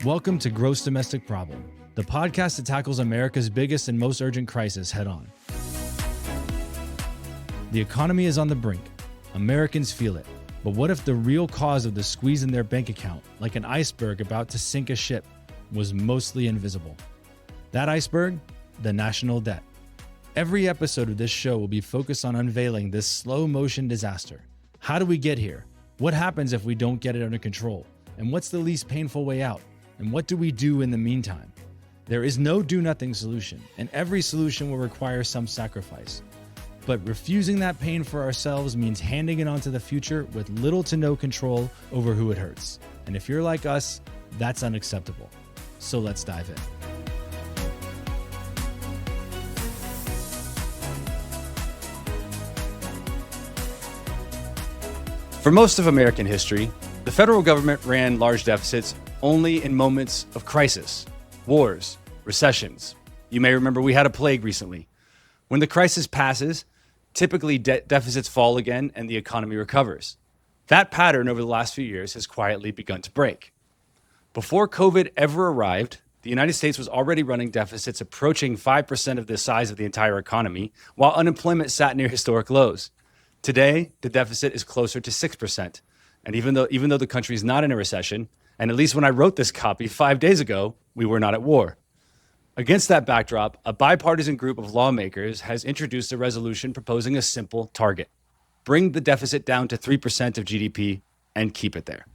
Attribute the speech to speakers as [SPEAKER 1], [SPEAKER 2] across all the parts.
[SPEAKER 1] Welcome to Gross Domestic Problem, the podcast that tackles America's biggest and most urgent crisis head on. The economy is on the brink. Americans feel it. But what if the real cause of the squeeze in their bank account, like an iceberg about to sink a ship, was mostly invisible? That iceberg? The national debt. Every episode of this show will be focused on unveiling this slow motion disaster. How do we get here? What happens if we don't get it under control? And what's the least painful way out? And what do we do in the meantime? There is no do-nothing solution, and every solution will require some sacrifice. But refusing that pain for ourselves means handing it on to the future with little to no control over who it hurts. And if you're like us, that's unacceptable. So let's dive in.
[SPEAKER 2] For most of American history, the federal government ran large deficits only in moments of crisis, wars, recessions. You may remember we had a plague recently. When the crisis passes, typically deficits fall again and the economy recovers. That pattern over the last few years has quietly begun to break. Before COVID ever arrived, the United States was already running deficits approaching 5% of the size of the entire economy, while unemployment sat near historic lows. Today, the deficit is closer to 6%. And even though the country is not in a recession, and at least when I wrote this copy 5 days ago, we were not at war. Against that backdrop, a bipartisan group of lawmakers has introduced a resolution proposing a simple target: bring the deficit down to 3% of GDP and keep it there.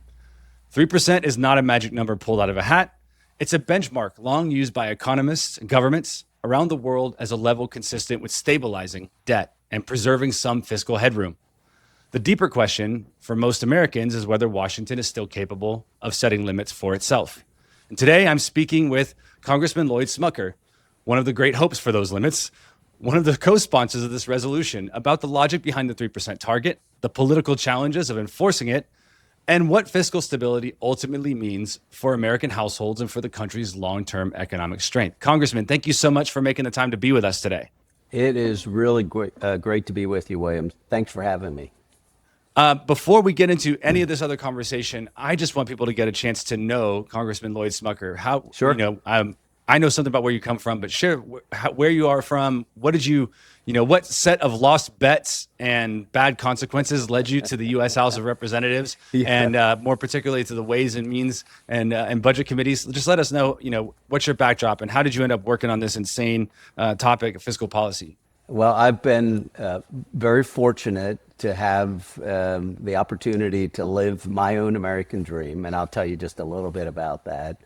[SPEAKER 2] 3% is not a magic number pulled out of a hat. It's a benchmark long used by economists and governments around the world as a level consistent with stabilizing debt and preserving some fiscal headroom. The deeper question for most Americans is whether Washington is still capable of setting limits for itself. And today I'm speaking with Congressman Lloyd Smucker, one of the great hopes for those limits, one of the co-sponsors of this resolution, about the logic behind the 3% target, the political challenges of enforcing it, and what fiscal stability ultimately means for American households and for the country's long-term economic strength. Congressman, thank you so much for making the time to be with us today.
[SPEAKER 3] It is really great to be with you, William. Thanks for having me.
[SPEAKER 2] Before we get into any of this other conversation, I just want people to get a chance to know Congressman Lloyd Smucker.
[SPEAKER 3] Sure.
[SPEAKER 2] I know something about where you come from, but share where you are from. What did what set of lost bets and bad consequences led you to the U.S. House of Representatives, and more particularly to the Ways and Means and Budget Committees? Just let us know, what's your backdrop and how did you end up working on this insane topic of fiscal policy?
[SPEAKER 3] Well, I've been very fortunate to have the opportunity to live my own American dream, and I'll tell you just a little bit about that.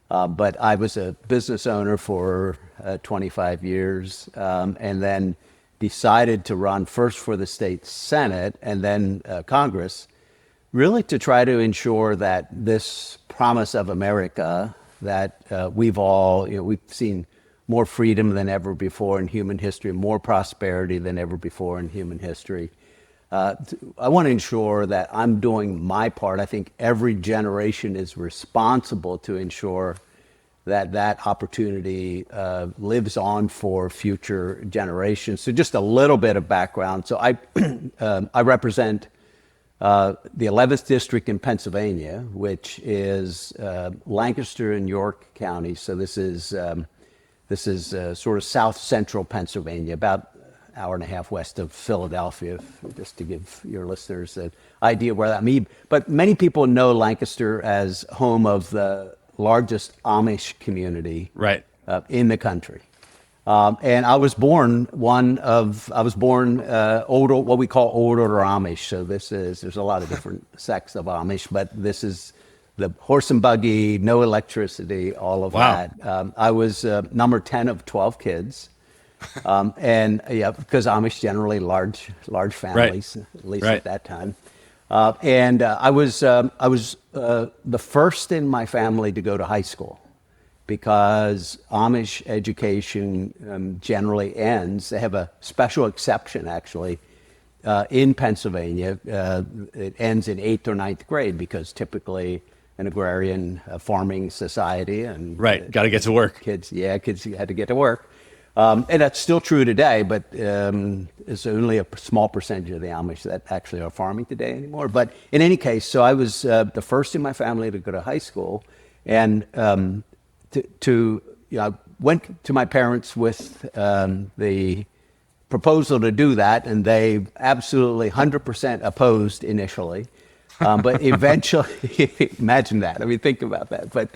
[SPEAKER 3] But I was a business owner for 25 years, and then decided to run first for the state Senate and then Congress, really to try to ensure that this promise of America that we've seen more freedom than ever before in human history, more prosperity than ever before in human history. I want to ensure that I'm doing my part. I think every generation is responsible to ensure that that opportunity lives on for future generations. So just a little bit of background. So I represent the 11th district in Pennsylvania, which is Lancaster and York counties. So this is sort of south central Pennsylvania, about an hour and a half west of Philadelphia, just to give your listeners an idea where that means. But many people know Lancaster as home of the largest Amish community in the country. And I was born old, what we call old order Amish. So there's a lot of different sects of Amish, but this is the horse and buggy, no electricity, all of that. I was number 10 of 12 kids. And because Amish generally large families, at least at that time. And I was the first in my family to go to high school, because Amish education generally ends. They have a special exception, actually, in Pennsylvania. It ends in 8th or 9th grade, because typically an agrarian farming society, and
[SPEAKER 2] got to get to work.
[SPEAKER 3] Kids had to get to work. And that's still true today, but it's only a small percentage of the Amish that actually are farming today anymore. But in any case, so I was the first in my family to go to high school. And I went to my parents with the proposal to do that, and they absolutely 100% opposed initially. But eventually, imagine that. I mean, think about that. But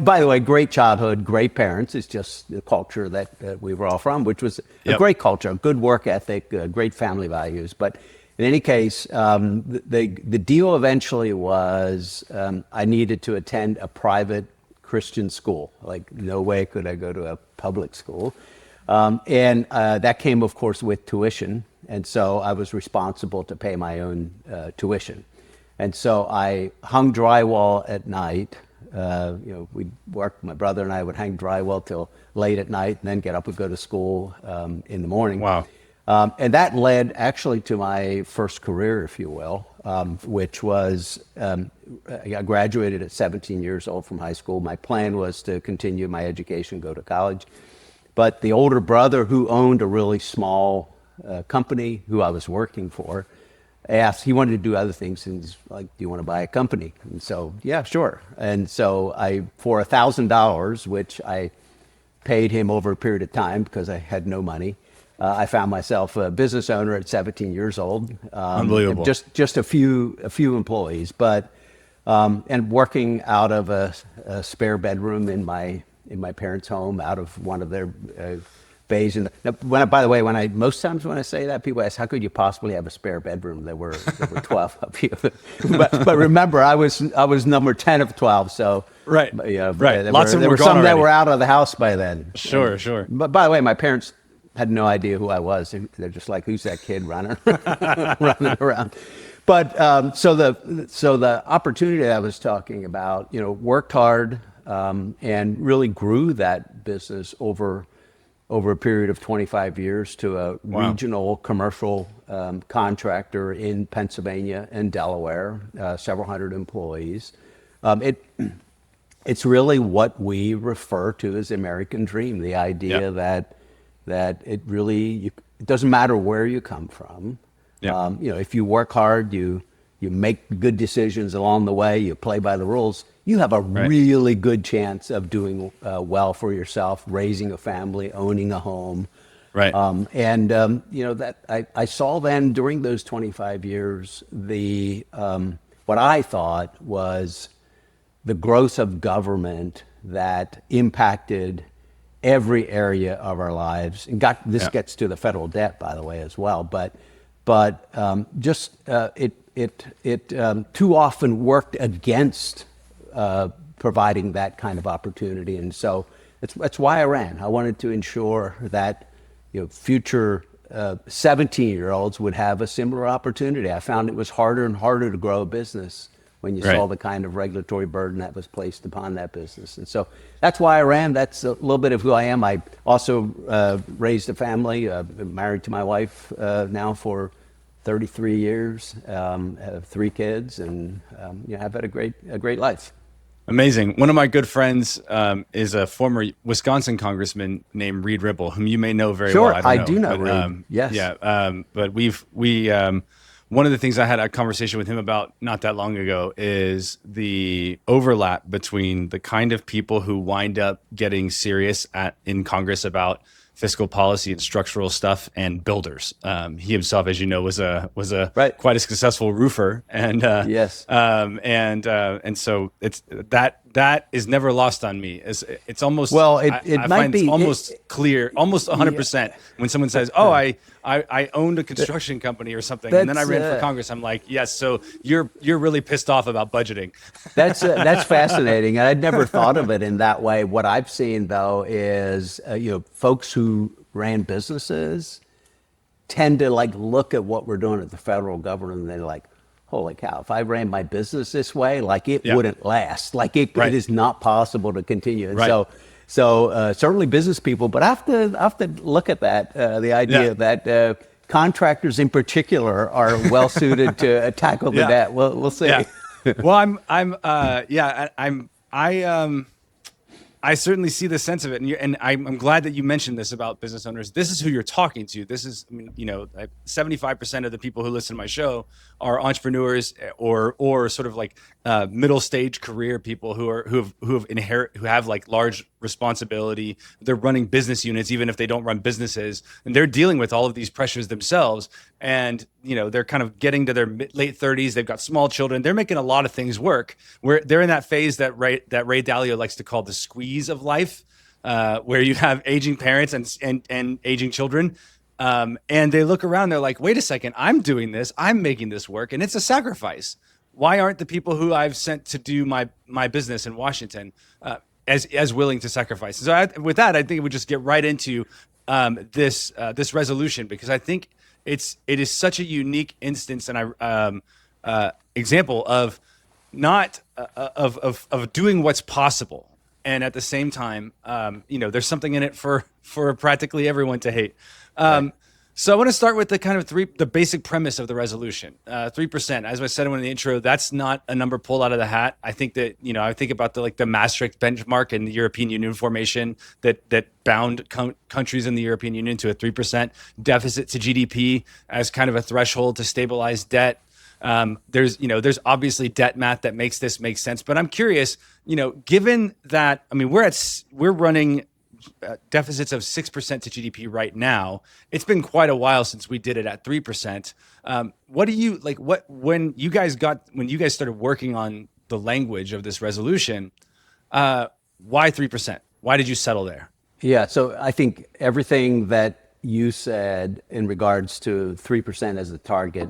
[SPEAKER 3] by the way, great childhood, great parents. It's just the culture that we were all from, which was a great culture, good work ethic, great family values. But in any case, the deal eventually was I needed to attend a private Christian school. Like, no way could I go to a public school. And that came, of course, with tuition. And so I was responsible to pay my own tuition. And so I hung drywall at night. We'd work, my brother and I would hang drywall till late at night and then get up and go to school in the morning.
[SPEAKER 2] Wow.
[SPEAKER 3] And that led actually to my first career, if you will, which was I graduated at 17 years old from high school. My plan was to continue my education, go to college. But the older brother, who owned a really small company, who I was working for, asked, he wanted to do other things, and he's like, do you want to buy a company? And so, yeah, sure. And so for $1,000, which I paid him over a period of time because I had no money, I found myself a business owner at 17 years old.
[SPEAKER 2] Unbelievable.
[SPEAKER 3] Just a few employees, but and working out of a spare bedroom in my parents' home, out of one of their bays. And by the way, most times when I say that, people ask, how could you possibly have a spare bedroom? There were 12 of you. but remember, I was number 10 of 12, so
[SPEAKER 2] right.
[SPEAKER 3] There
[SPEAKER 2] There
[SPEAKER 3] were some that were out of the house by then.
[SPEAKER 2] Sure.
[SPEAKER 3] But by the way, my parents had no idea who I was. They're just like, who's that kid running around? But so the opportunity that I was talking about, worked hard and really grew that business over a period of 25 years to a regional commercial contractor in Pennsylvania and Delaware, several hundred employees. It's really what we refer to as the American dream, the idea that it really, it doesn't matter where you come from. If you work hard, you make good decisions along the way, you play by the rules, you have a really good chance of doing well for yourself, raising a family, owning a home.
[SPEAKER 2] Right.
[SPEAKER 3] That I saw then during those 25 years, what I thought was the growth of government that impacted every area of our lives. And this gets to the federal debt, by the way, as well. But it too often worked against providing that kind of opportunity, and so that's why I ran. I wanted to ensure that future 17-year-olds would have a similar opportunity. I found it was harder and harder to grow a business when you saw the kind of regulatory burden that was placed upon that business, and so that's why I ran. That's a little bit of who I am. I also raised a family. Been married to my wife now for 33 years, have 3 kids, and have had a great life.
[SPEAKER 2] Amazing. One of my good friends is a former Wisconsin congressman named Reed Ripple, whom you may know very well.
[SPEAKER 3] Sure, I do know Reed. Yes.
[SPEAKER 2] Yeah. But we one of the things I had a conversation with him about not that long ago is the overlap between the kind of people who wind up getting serious in Congress about fiscal policy and structural stuff and builders. He himself, as you know, was a quite a successful roofer, and
[SPEAKER 3] yes,
[SPEAKER 2] and so it's that is never lost on me. It's almost
[SPEAKER 3] it might be
[SPEAKER 2] almost clear, almost 100% when someone says, "Oh, I owned a construction company or something," and then I ran for Congress. I'm like, yes, so you're really pissed off about budgeting.
[SPEAKER 3] That's fascinating. I'd never thought of it in that way. What I've seen though is folks who ran businesses tend to look at what we're doing at the federal government, and they're like, holy cow, if I ran my business this way, it wouldn't last. It is not possible to continue. And so certainly business people, but I have to look at that, the idea that contractors in particular are well suited to tackle the debt. We'll see.
[SPEAKER 2] Yeah. Well, I certainly see the sense of it, and I'm glad that you mentioned this about business owners. This is who you're talking to. This is, 75% of the people who listen to my show are entrepreneurs or sort of like middle stage career people who have like large responsibility. They're running business units, even if they don't run businesses, and they're dealing with all of these pressures themselves. And they're kind of getting to their late 30s. They've got small children. They're making a lot of things work. Where they're in that phase that Ray Dalio likes to call the squeeze of life, where you have aging parents and aging children, and they look around. They're like, "Wait a second, I'm doing this. I'm making this work, and it's a sacrifice. Why aren't the people who I've sent to do my business in Washington as willing to sacrifice?" So with that, I think we just get right into this resolution, because I think it is such a unique instance and example of not of doing what's possible, and at the same time, there's something in it for practically everyone to hate.
[SPEAKER 3] Right.
[SPEAKER 2] So I want to start with the basic premise of the resolution. 3%, as I said in the intro, that's not a number pulled out of the hat. I think that, I think about the Maastricht benchmark and the European Union formation that bound countries in the European Union to a 3% deficit to GDP as kind of a threshold to stabilize debt. There's obviously debt math that makes this make sense, but I'm curious, given that, we're running deficits of 6% to GDP right now. It's been quite a while since we did it at 3%. What do you like? When you guys started working on the language of this resolution? Why 3%? Why did you settle there?
[SPEAKER 3] Yeah, so I think everything that you said in regards to 3% as the target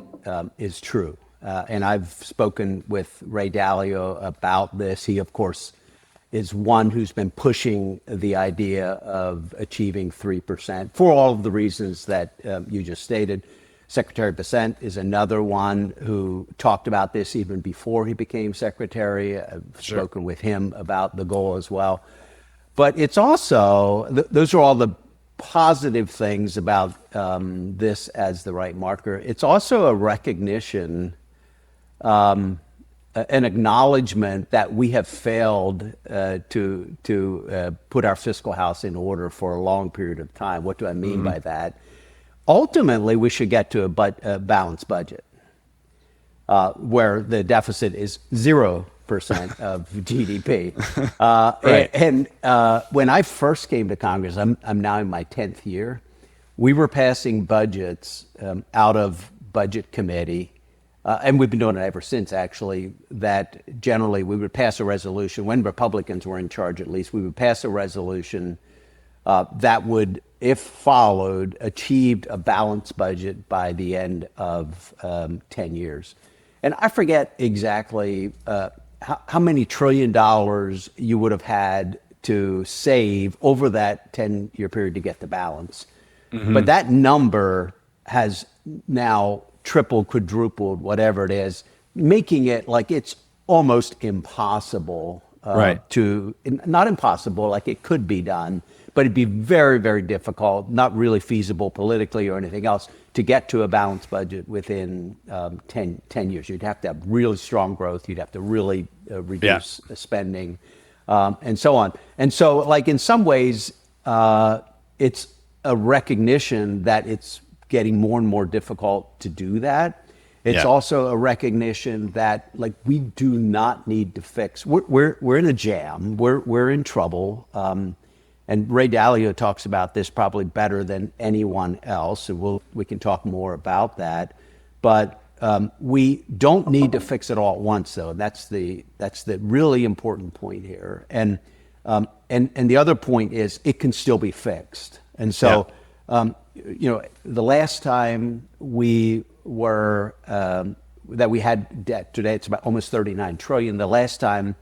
[SPEAKER 3] is true. And I've spoken with Ray Dalio about this. He, of course, is one who's been pushing the idea of achieving 3% for all of the reasons that you just stated. Secretary Bessent is another one who talked about this even before he became secretary. I've spoken with him about the goal as well. But it's also, those are all the positive things about this as the right marker. It's also a recognition, an acknowledgement that we have failed to put our fiscal house in order for a long period of time. What do I mean by that? Ultimately, we should get to a balanced budget where the deficit is 0% of GDP.
[SPEAKER 2] Right.
[SPEAKER 3] And when I first came to Congress, I'm now in my 10th year, we were passing budgets out of budget committee. And we've been doing it ever since, actually, that generally we would pass a resolution, when Republicans were in charge at least, we would pass a resolution that would, if followed, achieved a balanced budget by the end of 10 years. And I forget exactly how many $1 trillion you would have had to save over that 10-year period to get the balance. Mm-hmm. But that number has now tripled, quadrupled, whatever it is, making it like it's almost impossible not impossible, like it could be done, but it'd be very, very difficult, not really feasible politically or anything else, to get to a balanced budget within 10 years. You'd have to have really strong growth. You'd have to really reduce spending and so on. And so, like, in some ways, it's a recognition that it's getting more and more difficult to do that. It's also a recognition that, like, we do not need to fix. We're in a jam. We're in trouble. And Ray Dalio talks about this probably better than anyone else. And we can talk more about that. But we don't need to fix it all at once, though. That's the really important point here. And the other point is it can still be fixed. And so. The last time we were that we had debt, today it's about almost 39 trillion. The last time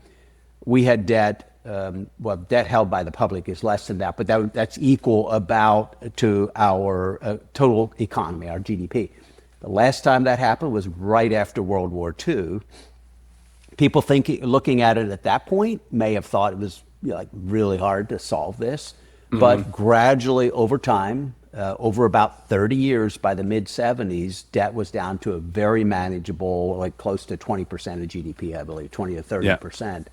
[SPEAKER 3] we had debt, debt held by the public is less than that, but that's equal about to our total economy, our GDP. The last time that happened was right after World War II. People looking at it at that point may have thought it was really hard to solve this, but gradually over time, over about 30 years, by the mid-70s, debt was down to a very manageable, like close to 20% of GDP, I believe, 20 to 30%.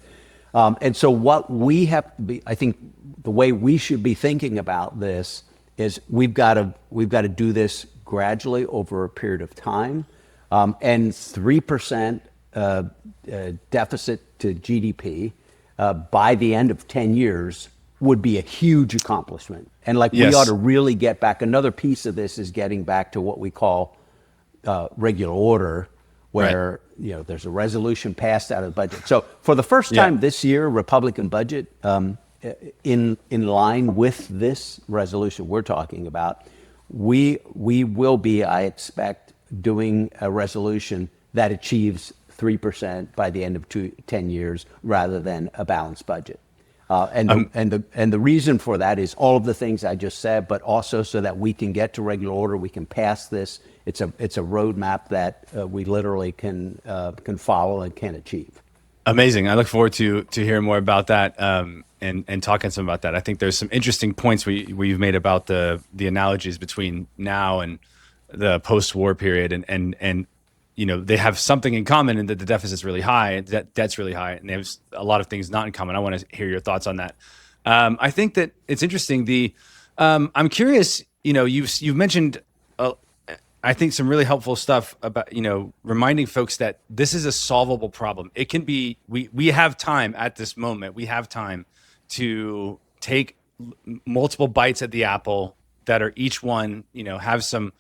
[SPEAKER 3] And so what we have to be, I think the way we should be thinking about this is we've got to do this gradually over a period of time. And 3% deficit to GDP by the end of 10 years would be a huge accomplishment. And we
[SPEAKER 2] Yes.
[SPEAKER 3] ought to really get back. Another piece of this is getting back to what we call regular order, where there's a resolution passed out of the budget. So for the first time this year, Republican budget in line with this resolution we're talking about, we will be, I expect, doing a resolution that achieves 3% by the end of 10 years rather than a balanced budget. And the reason for that is all of the things I just said, but also so that we can get to regular order, we can pass this. It's a roadmap that we literally can follow and can achieve.
[SPEAKER 2] Amazing. I look forward to hearing more about that and talking some about that. I think there's some interesting points where you've made about the analogies between now and the post-war period, and they have something in common in that the deficit's really high and debt's really high, and they have a lot of things not in common. I want to hear your thoughts on that. I think that it's interesting. I'm curious. You've mentioned. I think some really helpful stuff about, reminding folks that this is a solvable problem. It can be, we have time at this moment. We have time to take multiple bites at the apple that are each one, have some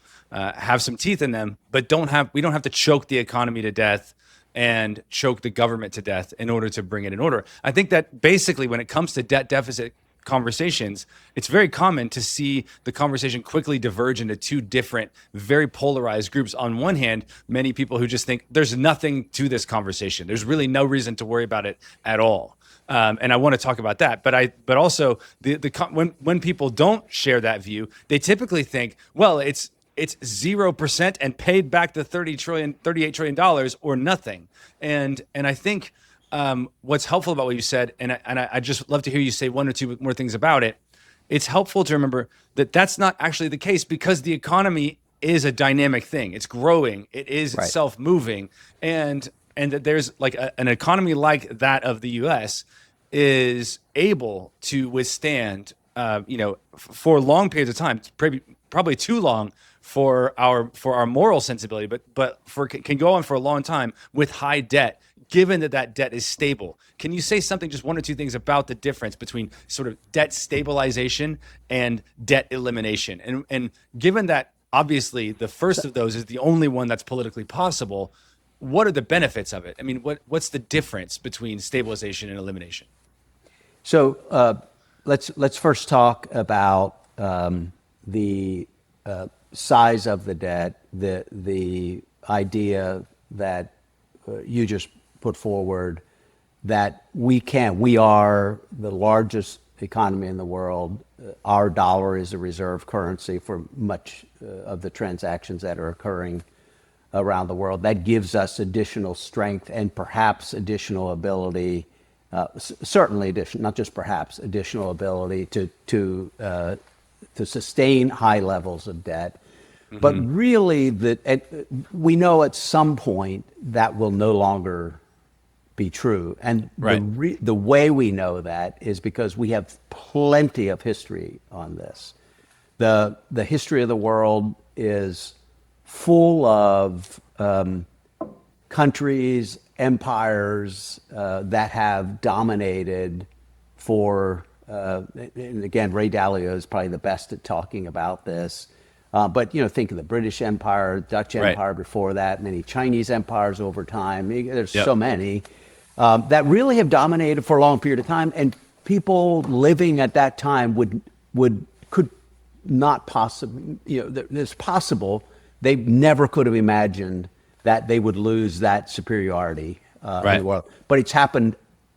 [SPEAKER 2] teeth in them, but we don't have to choke the economy to death and choke the government to death in order to bring it in order. I think that basically when it comes to debt deficit conversations, it's very common to see the conversation quickly diverge into two different, very polarized groups. On one hand, many people who just think there's nothing to this conversation. There's really no reason to worry about it at all. And I want to talk about that. But also when people don't share that view, they typically think, well, it's 0% and paid back the $38 trillion or nothing. And I think what's helpful about what you said, and I just love to hear you say one or two more things about it. It's helpful to remember that that's not actually the case, because the economy is a dynamic thing. It's growing. It is
[SPEAKER 3] Right.
[SPEAKER 2] self-moving, and that there's an economy like that of the U.S. is able to withstand, for long periods of time, probably too long for our moral sensibility, but can go on for a long time with high debt, given that debt is stable. Can you say something, just one or two things about the difference between sort of debt stabilization and debt elimination? And given that obviously the first of those is the only one that's politically possible, what are the benefits of it? I mean, what's the difference between stabilization and elimination?
[SPEAKER 3] So let's first talk about the size of the debt, the idea that you just put forward, that we are the largest economy in the world. Our dollar is a reserve currency for much of the transactions that are occurring around the world. That gives us additional strength and perhaps additional ability, certainly not just perhaps, additional ability to sustain high levels of debt. Mm-hmm. But really, we know at some point that will no longer be true. And right. The way we know that is because we have plenty of history on this. The history of the world is full of countries, empires that have dominated for, and again, Ray Dalio is probably the best at talking about this. But think of the British Empire, Dutch Empire right. before that, many Chinese empires over time. There's so many that really have dominated for a long period of time, and people living at that time could not possibly, it's possible they never could have imagined that they would lose that superiority in the world. But it's happened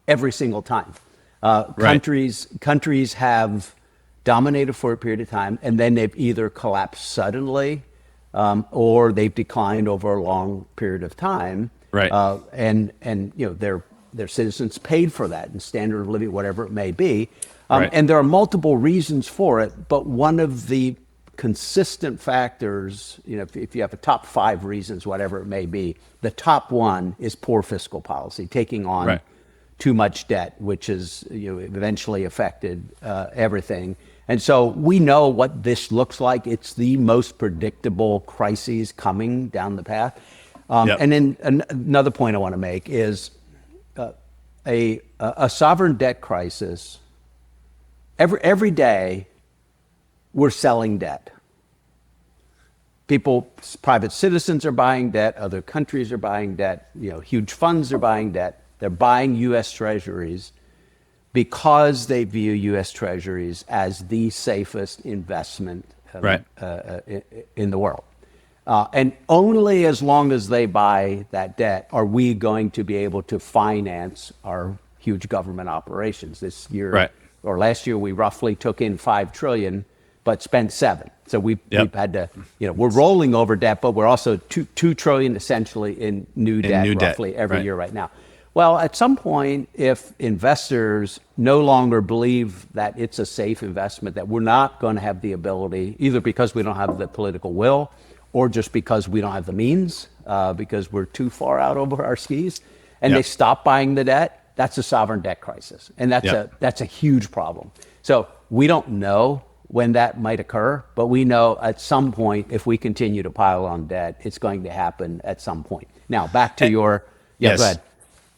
[SPEAKER 3] every single time. Countries have dominated for a period of time, and then they've either collapsed suddenly or they've declined over a long period of time. Right. And their citizens paid for that in standard of living, whatever it may be. And there are multiple reasons for it, but one of the consistent factors, if you have a top 5 reasons, whatever it may be, the top one is poor fiscal policy, taking on too much debt, which has eventually affected everything. And so we know what this looks like. It's the most predictable crises coming down the path. And then another point I want to make is a sovereign debt crisis. Every day, we're selling debt. Private citizens are buying debt. Other countries are buying debt. Huge funds are buying debt. They're buying U.S. Treasuries because they view U.S. Treasuries as the safest investment in the world. And only as long as they buy that debt are we going to be able to finance our huge government operations. This year or last year, we roughly took in $5 trillion, but spent $7 trillion. So we've had to, we're rolling over debt, but we're also $2 trillion essentially in new debt roughly every year right now. Well, at some point, if investors no longer believe that it's a safe investment, that we're not going to have the ability, either because we don't have the political will or just because we don't have the means, because we're too far out over our skis, and they stop buying the debt, that's a sovereign debt crisis. And that's a huge problem. So we don't know when that might occur, but we know at some point, if we continue to pile on debt, it's going to happen at some point. Now, back to your, go ahead.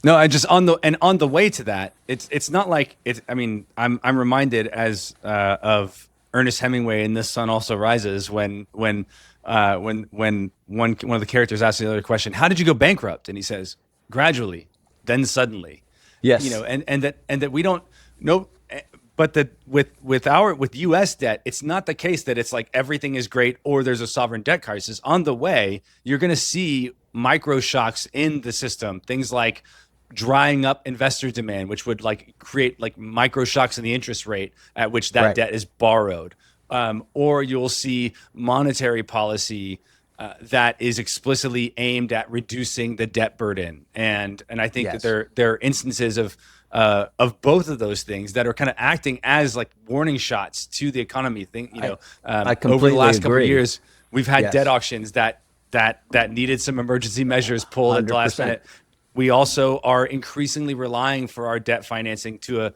[SPEAKER 2] No, I just on the way to that, it's not like it's. I mean, I'm reminded of Ernest Hemingway in This Sun Also Rises when one of the characters asks the other question, "How did you go bankrupt?" And he says, "Gradually, then suddenly."
[SPEAKER 3] Yes.
[SPEAKER 2] And that we don't know. But that with U.S. debt, it's not the case that it's like everything is great or there's a sovereign debt crisis. On the way, you're going to see micro shocks in the system, things like drying up investor demand, which would create micro shocks in the interest rate at which that debt is borrowed, or you'll see monetary policy that is explicitly aimed at reducing the debt burden, and I think that there are instances of both of those things that are kind of acting as warning shots to the economy.
[SPEAKER 3] I completely
[SPEAKER 2] over the last couple
[SPEAKER 3] agree.
[SPEAKER 2] of years, we've had debt auctions that needed some emergency measures pulled at the last minute. We also are increasingly relying for our debt financing to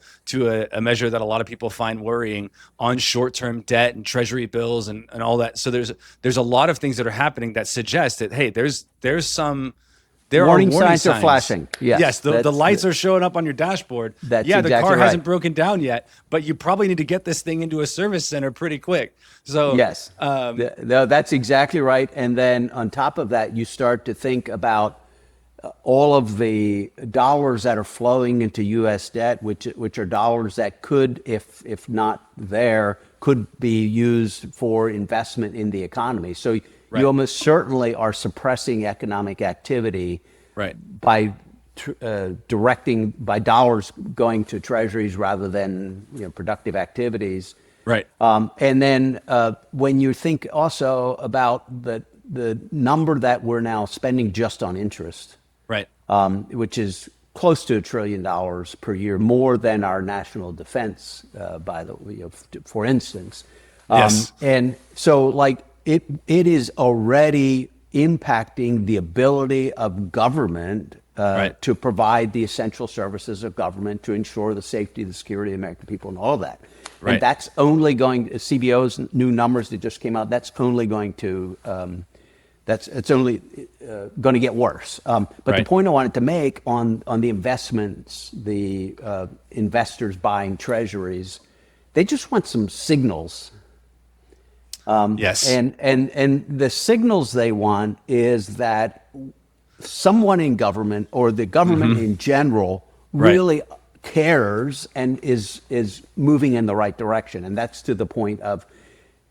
[SPEAKER 2] a measure that a lot of people find worrying on short-term debt and treasury bills and all that. So there's a lot of things that are happening that suggest that, hey, there are warning signs
[SPEAKER 3] are flashing.
[SPEAKER 2] Yes, the lights are showing up on your dashboard.
[SPEAKER 3] That's
[SPEAKER 2] the
[SPEAKER 3] exactly
[SPEAKER 2] car
[SPEAKER 3] right.
[SPEAKER 2] hasn't broken down yet, but you probably need to get this thing into a service center pretty quick. So
[SPEAKER 3] yes, that's exactly right. And then on top of that, you start to think about all of the dollars that are flowing into U.S. debt, which are dollars that could, if not there, could be used for investment in the economy. So you almost certainly are suppressing economic activity by directing by dollars going to treasuries rather than productive activities.
[SPEAKER 2] Right.
[SPEAKER 3] And then when you think also about the number that we're now spending just on interest, which is close to $1 trillion per year, more than our national defense, for instance. And so it is already impacting the ability of government to provide the essential services of government to ensure the safety, the security of the American people and all that. And that's only going, CBO's new numbers that just came out, that's only going to, it's only going to get worse. But the point I wanted to make on the investments, the investors buying treasuries, they just want some signals. And the signals they want is that someone in government or the government in general really cares and is moving in the right direction. And that's to the point of,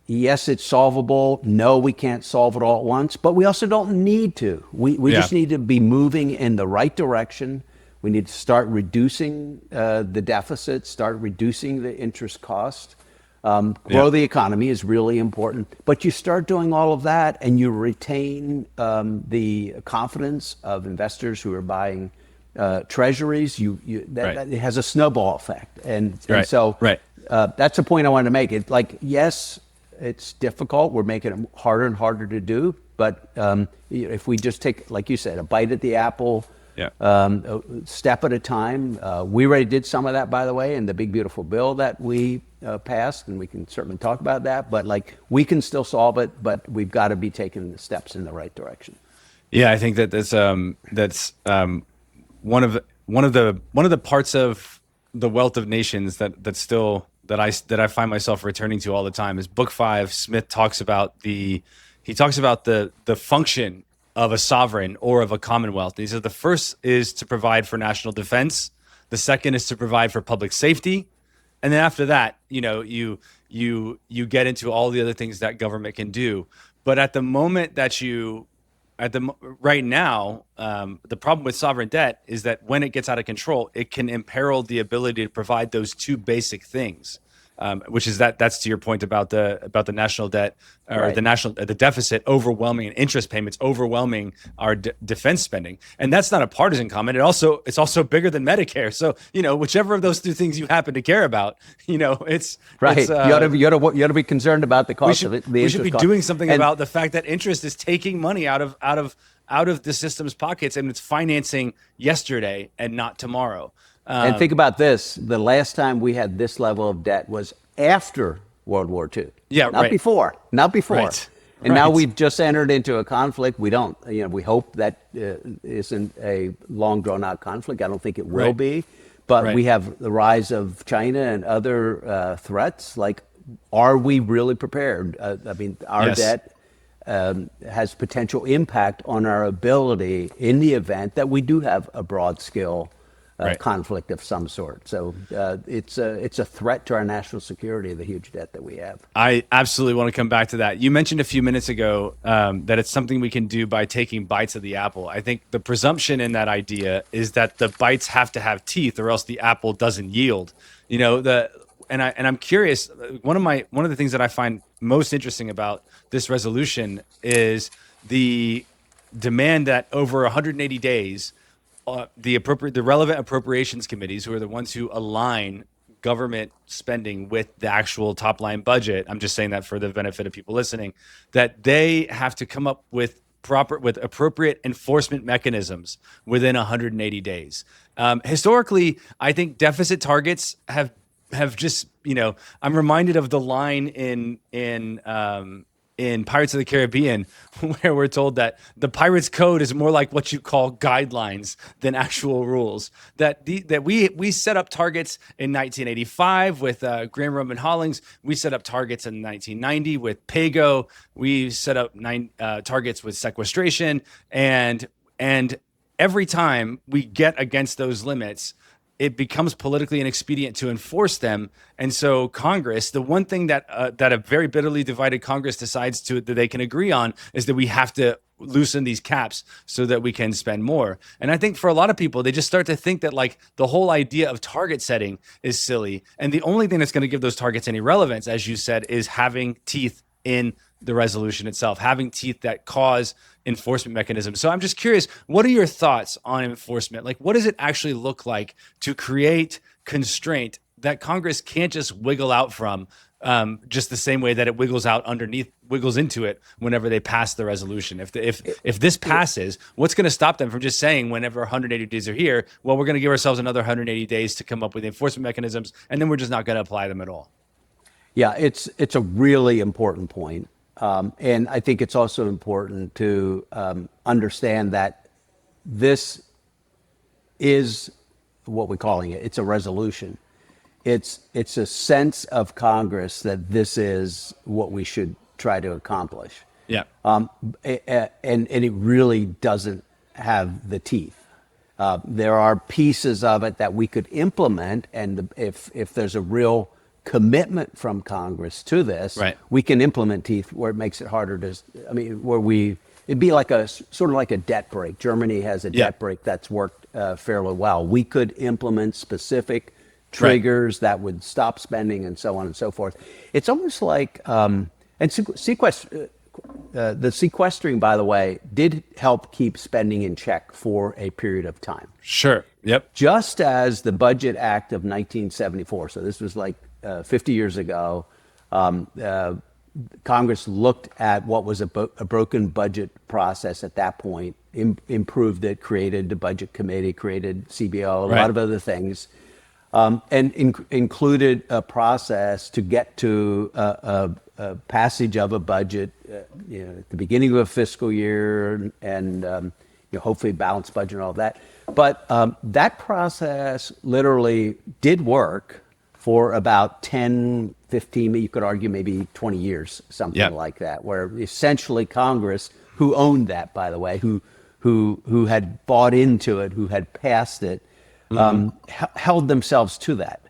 [SPEAKER 3] yes, it's solvable. No, we can't solve it all at once, but we also don't need to. We just need to be moving in the right direction. We need to start reducing the deficit, start reducing the interest cost. Grow the economy is really important, but you start doing all of that and you retain the confidence of investors who are buying treasuries. That it has a snowball effect, and so that's the point I wanted to make. It's yes, it's difficult. We're making it harder and harder to do, but if we just take, like you said, a bite at the apple,
[SPEAKER 2] Yeah.
[SPEAKER 3] Step at a time. We already did some of that, by the way, in the big, beautiful bill that we passed, and we can certainly talk about that. But like, we can still solve it, but we've got to be taking the steps in the right direction.
[SPEAKER 2] Yeah, I think that's one of the parts of the wealth of nations that I find myself returning to all the time is Book 5. Smith talks about the function of a sovereign or of a commonwealth. He says the first is to provide for national defense, the second is to provide for public safety, and then after that, you get into all the other things that government can do. But at the moment that right now, the problem with sovereign debt is that when it gets out of control, it can imperil the ability to provide those two basic things, which is that's to your point about the national debt or
[SPEAKER 3] Right.
[SPEAKER 2] the deficit overwhelming and interest payments overwhelming our defense spending, and that's not a partisan comment. It's also bigger than Medicare. So whichever of those two things you happen to care about, it's
[SPEAKER 3] Right.
[SPEAKER 2] It's,
[SPEAKER 3] you ought to be concerned about the cost of it.
[SPEAKER 2] we should be
[SPEAKER 3] cost.
[SPEAKER 2] doing something
[SPEAKER 3] And-
[SPEAKER 2] about the fact that interest is taking money out of the system's pockets, and it's financing yesterday and not tomorrow.
[SPEAKER 3] And think about this: the last time we had this level of debt was after World War II.
[SPEAKER 2] Yeah,
[SPEAKER 3] not
[SPEAKER 2] right.
[SPEAKER 3] before. Not before.
[SPEAKER 2] Right.
[SPEAKER 3] And now
[SPEAKER 2] Right.
[SPEAKER 3] we've just entered into a conflict. We don't. We hope that isn't a long, drawn-out conflict. I don't think it will
[SPEAKER 2] Right.
[SPEAKER 3] be. But
[SPEAKER 2] Right.
[SPEAKER 3] we have the rise of China and other threats. Like, are we really prepared? Our
[SPEAKER 2] Yes.
[SPEAKER 3] debt has potential impact on our ability in the event that we do have a broad-scale
[SPEAKER 2] Right.
[SPEAKER 3] conflict of some sort. So it's a threat to our national security, the huge debt that we have.
[SPEAKER 2] I absolutely want to come back to that. You mentioned a few minutes ago that it's something we can do by taking bites of the apple. I think the presumption in that idea is that the bites have to have teeth, or else the apple doesn't yield. And I'm curious. One of the things that I find most interesting about this resolution is the demand that over 180 days, the relevant appropriations committees, who are the ones who align government spending with the actual top line budget, I'm just saying that for the benefit of people listening, that they have to come up with appropriate enforcement mechanisms within 180 days. Historically, I think deficit targets have just, I'm reminded of the line in Pirates of the Caribbean, where we're told that the pirates code is more like what you call guidelines than actual rules. That we set up targets in 1985 with Graham Roman Hollings. We set up targets in 1990 with PAYGO. We set up targets with sequestration, and every time we get against those limits, it becomes politically inexpedient to enforce them. And so Congress, the one thing that a very bitterly divided Congress decides that they can agree on is that we have to loosen these caps so that we can spend more. And I think for a lot of people, they just start to think that like the whole idea of target setting is silly. And the only thing that's going to give those targets any relevance, as you said, is having teeth in the resolution itself, having teeth that cause enforcement mechanisms. So I'm just curious, what are your thoughts on enforcement? Like, what does it actually look like to create constraint that Congress can't just wiggle out from, just the same way that it wiggles into it whenever they pass the resolution? If this passes, what's going to stop them from just saying, whenever 180 days are here, well, we're going to give ourselves another 180 days to come up with enforcement mechanisms, and then we're just not going to apply them at all?
[SPEAKER 3] Yeah, it's a really important point. And I think it's also important to understand that this is what we're calling it. It's a resolution. It's a sense of Congress that this is what we should try to accomplish.
[SPEAKER 2] Yeah.
[SPEAKER 3] And it really doesn't have the teeth. There are pieces of it that we could implement, and if there's a real commitment from Congress to this,
[SPEAKER 2] right,
[SPEAKER 3] we can implement teeth where it makes it harder to, it'd be like sort of like a debt break. Germany has a debt break that's worked fairly well. We could implement specific triggers that would stop spending and so on and so forth. It's almost like, the sequestering, by the way, did help keep spending in check for a period of time.
[SPEAKER 2] Sure. Yep.
[SPEAKER 3] Just as the Budget Act of 1974, so this was like 50 years ago, Congress looked at what was a broken budget process at that point, improved it, created the budget committee, created CBO, a lot of other things, and included a process to get to a passage of a budget, at the beginning of a fiscal year, and hopefully balanced budget and all that. But that process literally did work for about 10, 15, you could argue maybe 20 years, something like that, where essentially Congress, who owned that, by the way, who had bought into it, who had passed it, held themselves to that.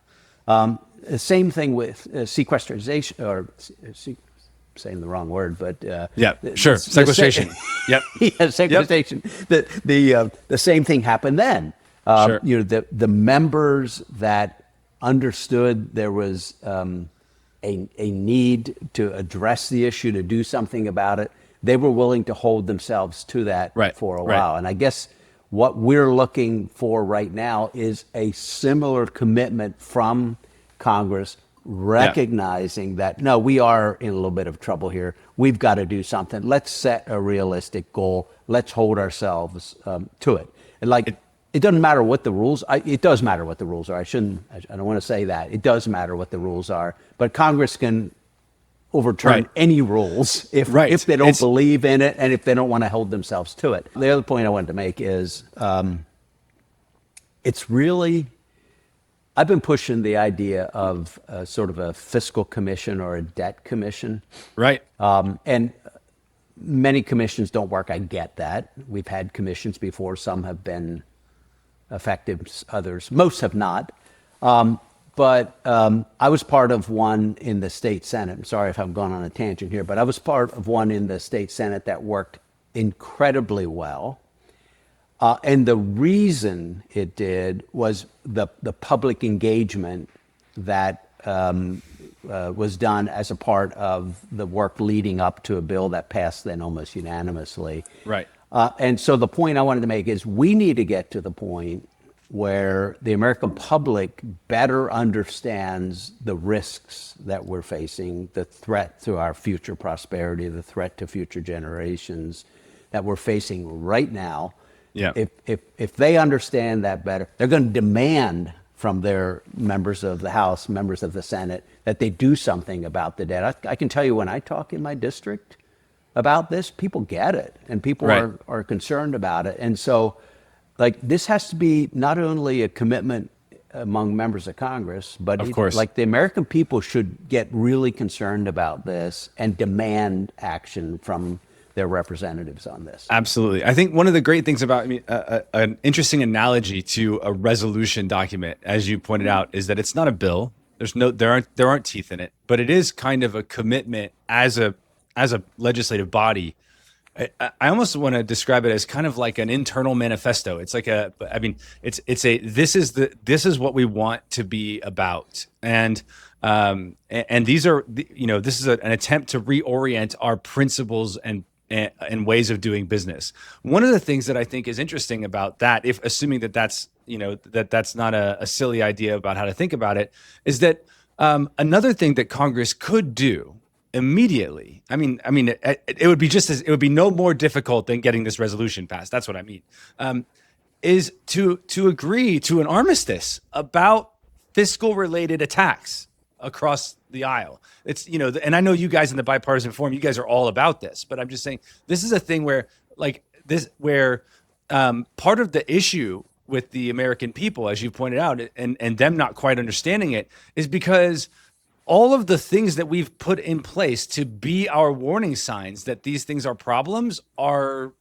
[SPEAKER 3] The same thing with sequestration, or saying the wrong word, but
[SPEAKER 2] sequestration.
[SPEAKER 3] Sequestration. The same thing happened then. The members that understood there was a need to address the issue, to do something about it, they were willing to hold themselves to that for a while. And I guess what we're looking for right now is a similar commitment from Congress, recognizing that, no, we are in a little bit of trouble here. We've got to do something. Let's set a realistic goal. Let's hold ourselves to it. And it doesn't matter what the rules. It does matter what the rules are. I don't want to say that. It does matter what the rules are. But Congress can overturn any rules if they don't believe in it and if they don't want to hold themselves to it. The other point I wanted to make is it's really, I've been pushing the idea of sort of a fiscal commission or a debt commission. And many commissions don't work. I get that. We've had commissions before. Some have been effective, others, most have not. But I was part of one in the state Senate. I'm sorry if I'm going on a tangent here, but I was part of one in the state Senate that worked incredibly well. And the reason it did was the public engagement that was done as a part of the work leading up to a bill that passed then almost unanimously. And so the point I wanted to make is we need to get to the point where the American public better understands the risks that we're facing, the threat to our future prosperity, the threat to future generations that we're facing right now. If they understand that better, they're going to demand from their members of the House, members of the Senate, that they do something about the debt. I can tell you, when I talk in my district about this, people get it, and people are concerned about it. And so, this has to be not only a commitment among members of Congress, but
[SPEAKER 2] of course,
[SPEAKER 3] the American people should get really concerned about this and demand action from their representatives on this.
[SPEAKER 2] Absolutely. I think one of the great things about an interesting analogy to a resolution document, as you pointed out, is that it's not a bill. There aren't teeth in it, but it is kind of a commitment as a legislative body. I almost want to describe it as kind of like an internal manifesto. It's like this is what we want to be about. And these are, this is an attempt to reorient our principles and ways of doing business. One of the things that I think is interesting about that, if assuming that that's not a silly idea about how to think about it, is that another thing that Congress could do immediately. It would be no more difficult than getting this resolution passed. That's what I mean. Is to agree to an armistice about fiscal related attacks across the aisle. It's, and I know you guys in the Bipartisan Forum, you guys are all about this, but I'm just saying this is a thing where part of the issue with the American people, as you pointed out, and them not quite understanding it, is because all of the things that we've put in place to be our warning signs that these things are problems are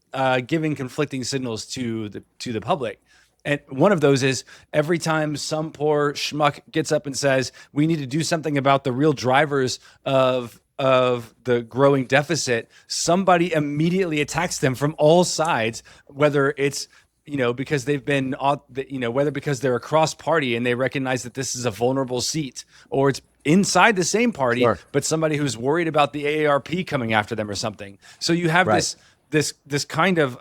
[SPEAKER 2] giving conflicting signals to the public. And one of those is every time some poor schmuck gets up and says, we need to do something about the real drivers of the growing deficit, somebody immediately attacks them from all sides, whether it's because they've been, whether because they're across party and they recognize that this is a vulnerable seat, or it's inside the same party, but somebody who's worried about the AARP coming after them or something. So you have this kind of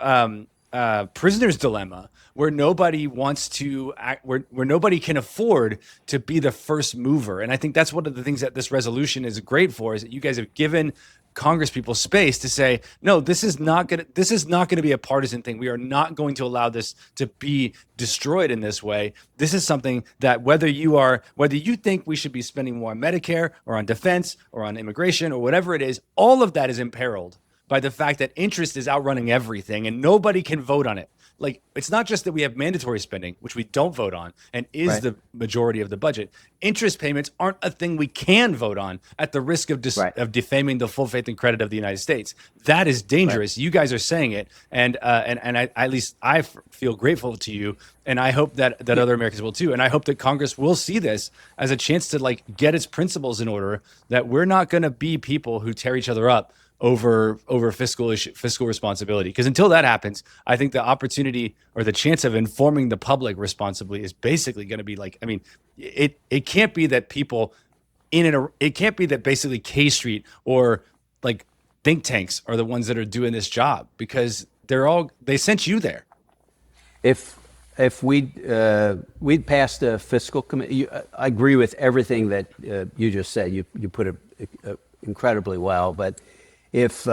[SPEAKER 2] prisoner's dilemma where nobody wants to act, where nobody can afford to be the first mover. And I think that's one of the things that this resolution is great for, is that you guys have given Congress people space to say, no, this is not going to be a partisan thing. We are not going to allow this to be destroyed in this way. This is something that whether you think we should be spending more on Medicare or on defense or on immigration or whatever it is, all of that is imperiled by the fact that interest is outrunning everything and nobody can vote on it. Like, it's not just that we have mandatory spending, which we don't vote on and is
[SPEAKER 3] Right.
[SPEAKER 2] the majority of the budget. Interest payments aren't a thing we can vote on at the risk of
[SPEAKER 3] Right.
[SPEAKER 2] of defaming the full faith and credit of the United States. That is dangerous. You guys are saying it, and at least I feel grateful to you, and I hope that other Americans will too. And I hope that Congress will see this as a chance to like get its principles in order. That we're not going to be people who tear each other up over fiscal responsibility. Because until that happens, I think the opportunity or the chance of informing the public responsibly is basically going to be like, I mean, it can't be that people it can't be that basically K Street or like think tanks are the ones that are doing this job, because they sent you there.
[SPEAKER 3] If we'd passed a fiscal committee, I agree with everything that you just said. You put it incredibly well. But if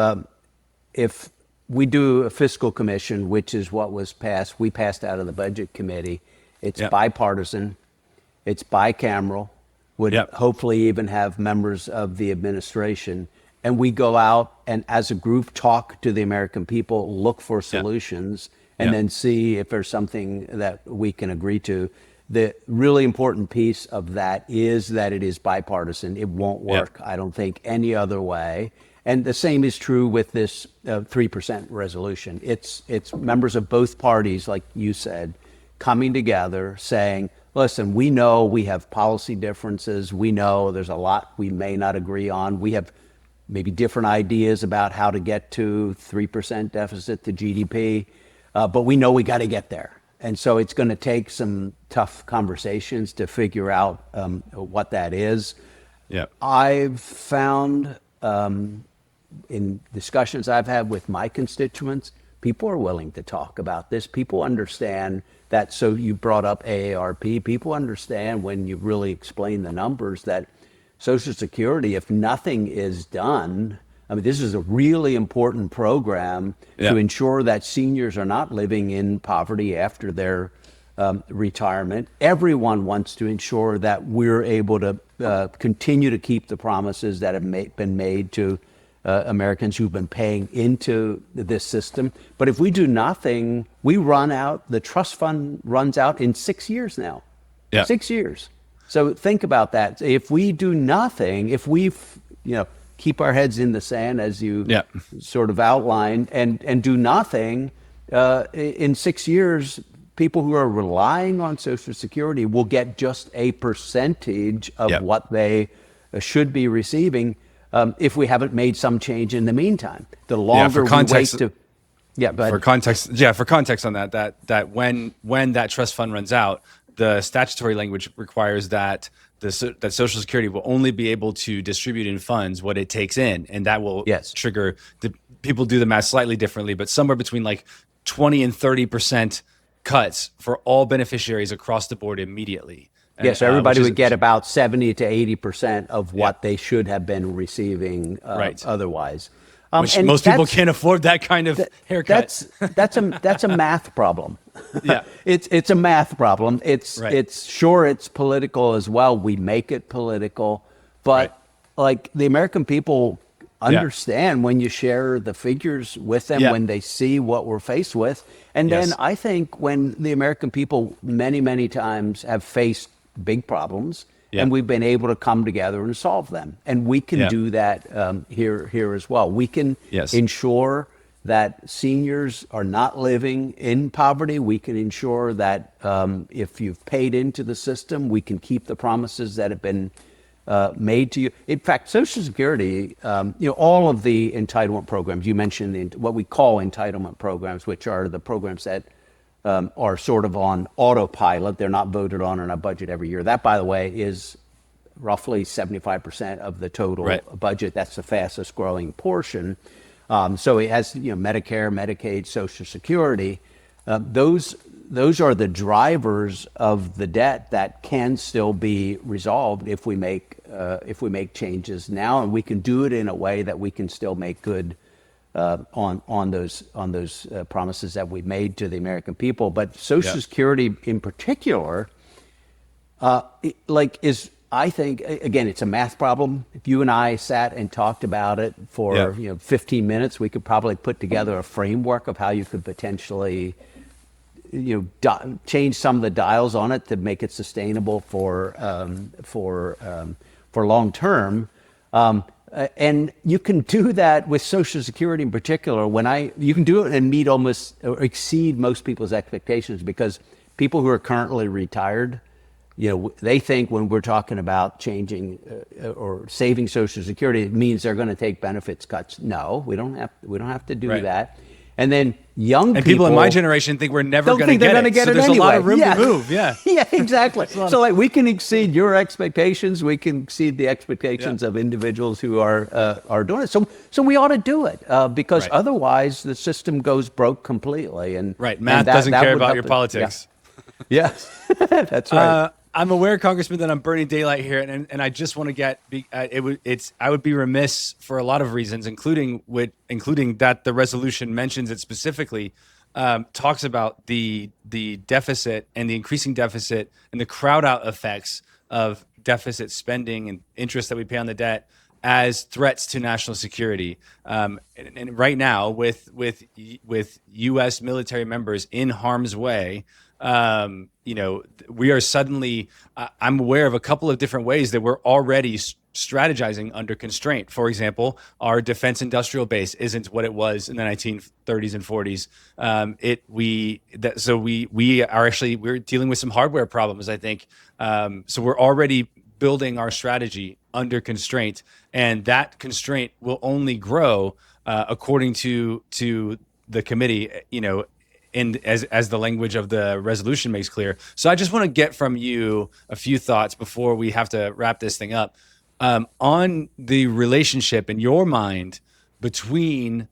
[SPEAKER 3] we do a fiscal commission, which is what was passed, we passed out of the budget committee. It's
[SPEAKER 2] Yep.
[SPEAKER 3] bipartisan. It's bicameral. Would
[SPEAKER 2] Yep.
[SPEAKER 3] hopefully even have members of the administration. And we go out and as a group talk to the American people, look for solutions, and
[SPEAKER 2] Yeah.
[SPEAKER 3] then see if there's something that we can agree to. The really important piece of that is that it is bipartisan. It won't work, I don't think, any other way. And the same is true with this 3% resolution. It's members of both parties, like you said, coming together saying, listen, we know we have policy differences. We know there's a lot we may not agree on. We have maybe different ideas about how to get to 3% deficit to GDP, but we know we got to get there. And so it's going to take some tough conversations to figure out what that is.
[SPEAKER 2] Yeah.
[SPEAKER 3] I've found in discussions I've had with my constituents, people are willing to talk about this. People understand that. So you brought up AARP. People understand when you really explain the numbers that Social Security, if nothing is done, I mean, this is a really important program to ensure that seniors are not living in poverty after their retirement. Everyone wants to ensure that we're able to continue to keep the promises that have been made to Americans who've been paying into this system. But if we do nothing, the trust fund runs out in 6 years now.
[SPEAKER 2] Yeah.
[SPEAKER 3] 6 years. So think about that. If we do nothing, if we, keep our heads in the sand, as you sort of outlined, and do nothing, in 6 years, people who are relying on Social Security will get just a percentage of what they should be receiving if we haven't made some change in the meantime. The longer we wait to... Yeah, but
[SPEAKER 2] for context on that when that trust fund runs out, the statutory language requires that that Social Security will only be able to distribute in funds what it takes in, and that will trigger people do the math slightly differently, but somewhere between like 20 and 30% cuts for all beneficiaries across the board immediately.
[SPEAKER 3] Yes, everybody would get about 70 to 80% of what they should have been receiving otherwise.
[SPEAKER 2] Which most people can't afford that kind of haircut.
[SPEAKER 3] That's a math problem.
[SPEAKER 2] Yeah,
[SPEAKER 3] it's a math problem. It's political as well. We make it political, but like the American people understand when you share the figures with them, when they see what we're faced with. And then I think when the American people many times have faced big problems, and we've been able to come together and solve them. And we can do that here as well. We can ensure that seniors are not living in poverty. We can ensure that if you've paid into the system, we can keep the promises that have been made to you. In fact, Social Security, all of the entitlement programs, you mentioned what we call entitlement programs, which are the programs that are sort of on autopilot. They're not voted on in our budget every year. That, by the way, is roughly 75% of the total budget. That's the fastest growing portion. So it has, Medicare, Medicaid, Social Security. Those are the drivers of the debt that can still be resolved if we make changes now, and we can do it in a way that we can still make good on those promises that we made to the American people. But Social Security in particular, I think, again, it's a math problem. If you and I sat and talked about it for 15 minutes, we could probably put together a framework of how you could potentially change some of the dials on it to make it sustainable for long term. And you can do that with Social Security in particular. You can do it and meet almost or exceed most people's expectations, because people who are currently retired, they think when we're talking about changing or saving Social Security, it means they're going to take benefits cuts. No, we don't have to do that. And then young
[SPEAKER 2] people in my generation think we're never going to get it. So there's
[SPEAKER 3] anyway.
[SPEAKER 2] a lot of room to move. Yeah.
[SPEAKER 3] Yeah, exactly. So we can exceed your expectations. We can exceed the expectations of individuals who are doing it. So we ought to do it because otherwise the system goes broke completely. And
[SPEAKER 2] math doesn't care about your politics.
[SPEAKER 3] Yeah. That's right.
[SPEAKER 2] I'm aware, Congressman, that I'm burning daylight here, and I just want to get. I would be remiss for a lot of reasons, including that the resolution mentions it specifically, talks about the deficit and the increasing deficit and the crowd out effects of deficit spending and interest that we pay on the debt as threats to national security. And right now, with U.S. military members in harm's way. We are suddenly, I'm aware of a couple of different ways that we're already strategizing under constraint. For example, our defense industrial base isn't what it was in the 1930s and 40s. We're dealing with some hardware problems, I think. So we're already building our strategy under constraint, and that constraint will only grow according to the committee, and as the language of the resolution makes clear. So I just want to get from you a few thoughts before we have to wrap this thing up on the relationship in your mind between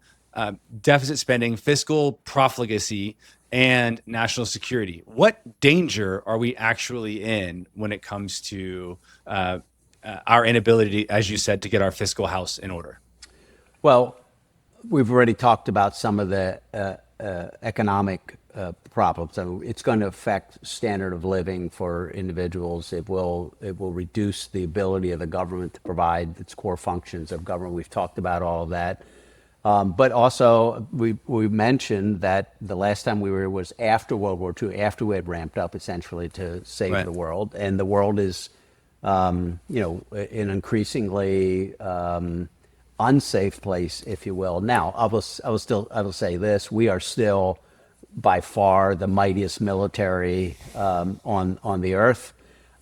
[SPEAKER 2] deficit spending, fiscal profligacy, and national security. What danger are we actually in when it comes to our inability, as you said, to get our fiscal house in order?
[SPEAKER 3] Well, we've already talked about some of the economic problems. So it's going to affect standard of living for individuals. It will reduce the ability of the government to provide its core functions of government. We've talked about all of that. But also, we mentioned that the last time we were was after World War II, after we had ramped up essentially to save the world, and the world is, an increasingly unsafe place, if you will. Now, I will say this: we are still by far the mightiest military on the earth.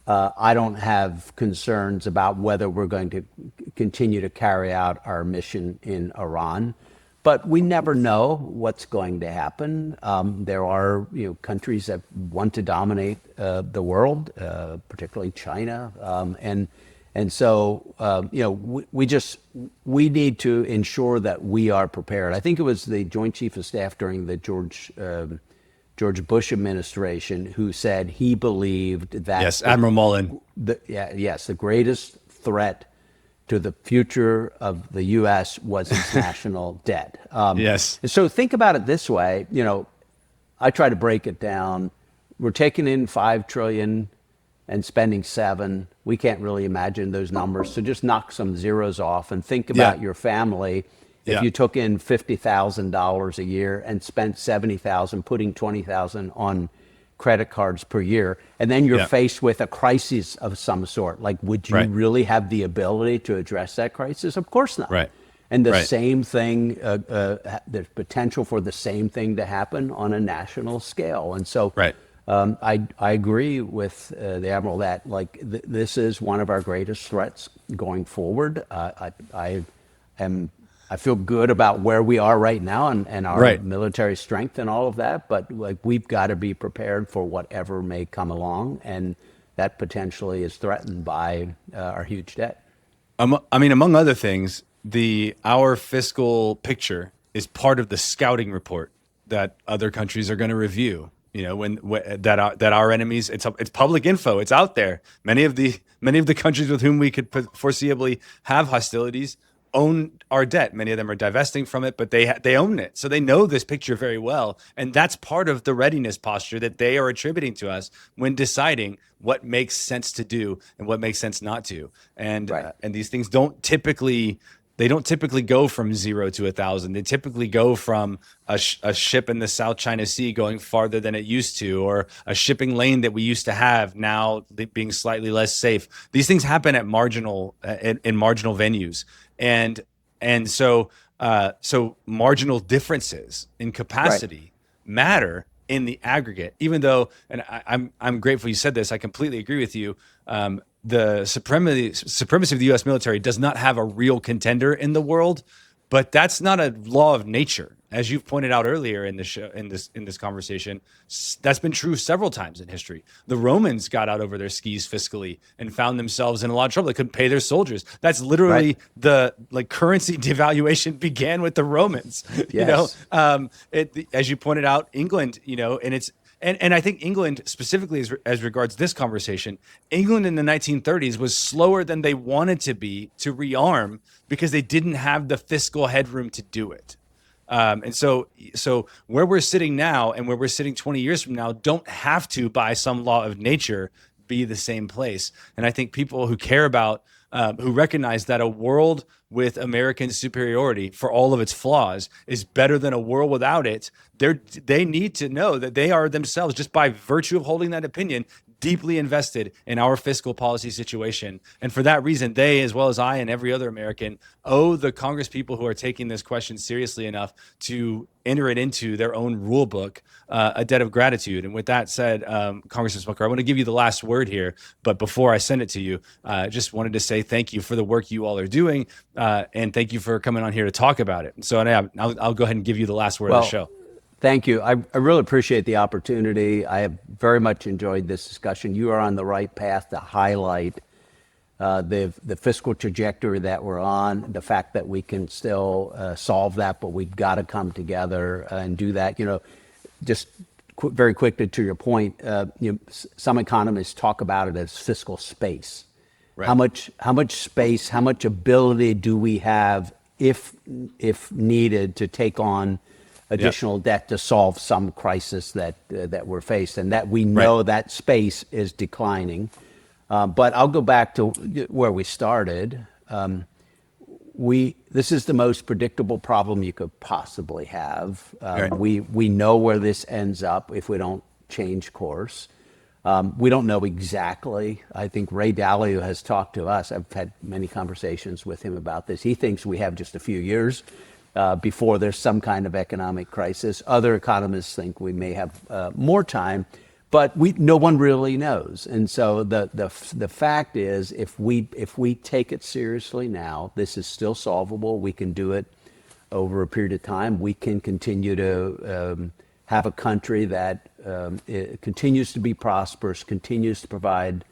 [SPEAKER 3] I don't have concerns about whether we're going to continue to carry out our mission in Iran, but we never know what's going to happen. There are countries that want to dominate the world, particularly China, and so we need to ensure that we are prepared. I think it was the Joint Chief of Staff during the George Bush administration who said he believed that
[SPEAKER 2] Admiral Mullen.
[SPEAKER 3] The greatest threat to the future of the U.S. was its national debt. And so think about it this way. I try to break it down. We're taking in $5 trillion and spending $7 trillion. We can't really imagine those numbers. So just knock some zeros off and think about your family. If you took in $50,000 a year and spent $70,000, putting $20,000 on credit cards per year, and then you're faced with a crisis of some sort, would you really have the ability to address that crisis? Of course not.
[SPEAKER 2] Right.
[SPEAKER 3] And the same thing, there's potential for the same thing to happen on a national scale. And so I agree with the Admiral that this is one of our greatest threats going forward. I feel good about where we are right now and our military strength and all of that, but we've got to be prepared for whatever may come along, and that potentially is threatened by our huge debt.
[SPEAKER 2] Among other things, our fiscal picture is part of the scouting report that other countries are going to review. That our enemies, it's public info, it's out there. Many of the countries with whom we could foreseeably have hostilities own our debt. Many of them are divesting from it, but they own it, so they know this picture very well, and that's part of the readiness posture that they are attributing to us when deciding what makes sense to do and what makes sense not to. And and these things don't typically go from 0 to 1,000. They typically go from a ship in the South China Sea going farther than it used to, or a shipping lane that we used to have now being slightly less safe. These things happen at marginal venues, and so marginal differences in capacity matter in the aggregate. Even though, and I'm grateful you said this, I completely agree with you. The supremacy of the U.S. military does not have a real contender in the world, but that's not a law of nature, as you've pointed out earlier in the show, in this conversation. That's been true several times in history. The Romans got out over their skis fiscally and found themselves in a lot of trouble. They couldn't pay their soldiers. That's literally the currency devaluation began with the Romans.
[SPEAKER 3] Yes.
[SPEAKER 2] As you pointed out, England. And I think England, specifically as regards this conversation, England in the 1930s was slower than they wanted to be to rearm because they didn't have the fiscal headroom to do it. And so where we're sitting now and where we're sitting 20 years from now don't have to, by some law of nature, be the same place. And I think people who care about, who recognize that a world with American superiority, for all of its flaws, is better than a world without it, they need to know that they are themselves, just by virtue of holding that opinion, deeply invested in our fiscal policy situation. And for that reason, they, as well as I and every other American, owe the Congress people who are taking this question seriously enough to enter it into their own rule book, a debt of gratitude. And with that said, Congressman Smucker, I want to give you the last word here. But before I send it to you, just wanted to say thank you for the work you all are doing. And thank you for coming on here to talk about it. So I'll go ahead and give you the last word of the show.
[SPEAKER 3] Thank you. I really appreciate the opportunity. I have very much enjoyed this discussion. You are on the right path to highlight the fiscal trajectory that we're on, the fact that we can still solve that, but we've got to come together and do that. Just very quickly to your point, some economists talk about it as fiscal space. Right. How much space, how much ability do we have, if needed, to take on additional debt to solve some crisis that we're faced, and that we know that space is declining. But I'll go back to where we started. This is the most predictable problem you could possibly have. We know where this ends up if we don't change course. We don't know exactly. I think Ray Dalio has talked to us. I've had many conversations with him about this. He thinks we have just a few years before there's some kind of economic crisis. Other economists think we may have more time, but no one really knows. And so the fact is, if we take it seriously now, this is still solvable. We can do it over a period of time. We can continue to have a country that continues to be prosperous, continues to provide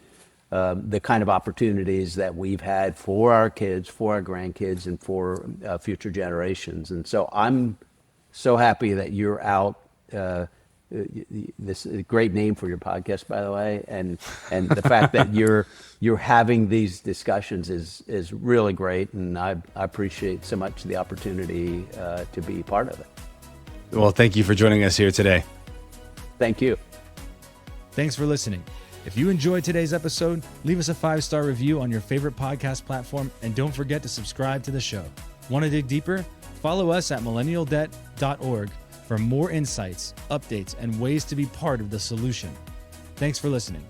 [SPEAKER 3] the kind of opportunities that we've had for our kids, for our grandkids, and for future generations. And so I'm so happy that you're out. This is a great name for your podcast, by the way, and the fact that you're having these discussions is really great, and I appreciate so much the opportunity to be part of it.
[SPEAKER 2] Well, thank you for joining us here today.
[SPEAKER 3] Thank you.
[SPEAKER 1] Thanks for listening. If you enjoyed today's episode, leave us a 5-star review on your favorite podcast platform, and don't forget to subscribe to the show. Want to dig deeper? Follow us at millennialdebt.org for more insights, updates, and ways to be part of the solution. Thanks for listening.